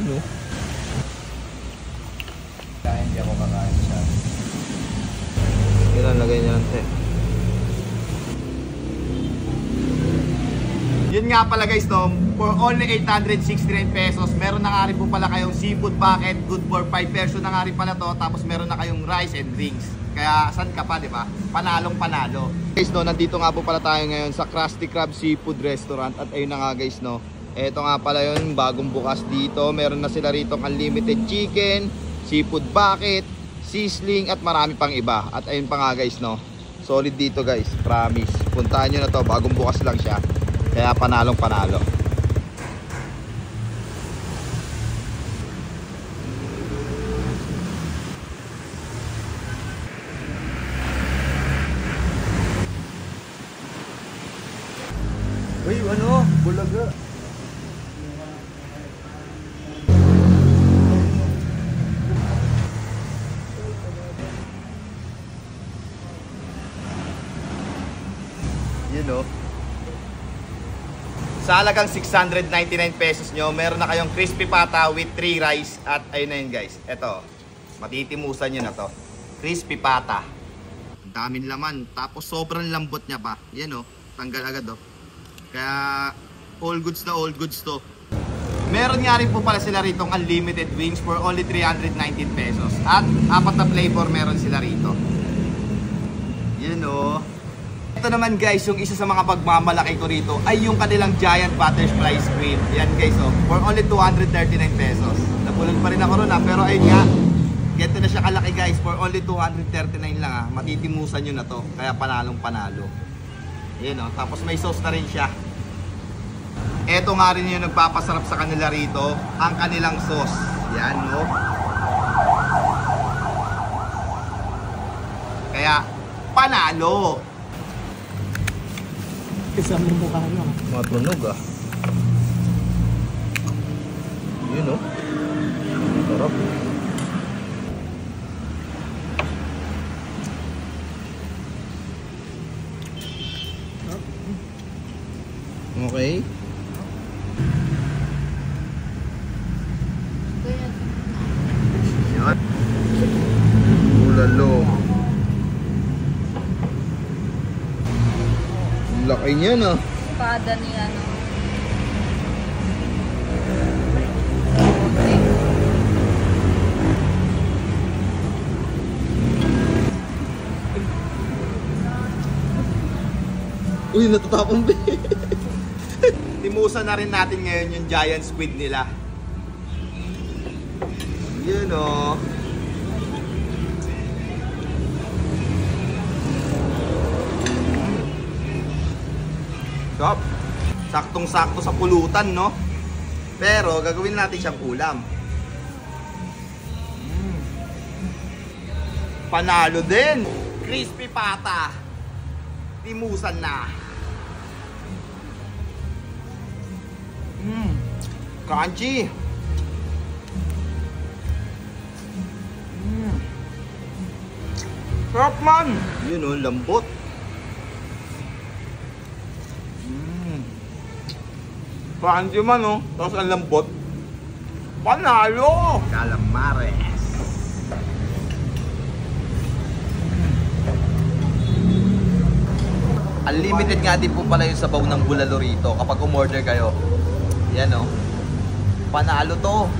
Yun, oh. Kaya hindi ako kakain siya. Yun ang lagay niya lang, te. Yun nga pala guys, no, for only 869 pesos, meron na nga rin po pala kayong seafood bucket, good for 5 person na nga rin pala to, tapos meron na kayong rice and drinks. Kaya saan ka pa, di ba? Panalong panalo. Guys, no, nandito nga po pala tayo ngayon sa Krusty Krab Seafood Restaurant at ayun na nga guys, no. Eto nga pala yun, bagong bukas dito. Meron na sila rito unlimited chicken, seafood bucket, sizzling at marami pang iba. At ayun pa nga guys, no. Solid dito guys, promise. Puntahan nyo na to, bagong bukas lang siya. Kaya panalong panalo. Uy, ano? Bulaga. You know, sa halagang 699 pesos nyo, meron na kayong crispy pata with 3 rice. At ayun na yun guys, eto, matitimusan nyo na to. Crispy pata. Ang daming laman, tapos sobrang lambot niya pa. Yan o, tanggal agad o. Kaya all goods na all goods to. Meron nga rin po pala sila rito unlimited wings for only 319 pesos. At 4 na flavor meron sila rito. Yun o. Ito naman guys, yung isa sa mga pagmamalaki ko rito ay yung kanilang giant butterfly squid. Yan guys, oh, for only 239 pesos. Nabulol pa rin ako ron, pero ayun nga, ganito na siya kalaki guys, for only 239 lang ah. Matitimusan nyo na to, kaya panalong panalo. Yan oh, tapos may sauce na rin siya. Ito nga rin yung nagpapasarap sa kanila rito, ang kanilang sauce. Yan oh. Kaya panalo. Kasama yung mukha nyo. Matunog ah. Yun oh. Sarap. Okay. Yan. Ulalo. Laki niya na. Espada ni ano. Uy, natatapon ba? Timusan na rin natin ngayon yung giant squid nila. Yun o. Saktong-sakto sa pulutan, no? Pero gagawin natin siyang ulam. Panalo din. Crispy pata. Timusan na. Crunchy. Sarap man. Yun o, lambot. Crunchy man o, tapos ang lambot. Panalo. Calamares. Unlimited nga din po pala yung sabaw ng bulalo rito kapag umorder kayo. Yan o. Panalo to.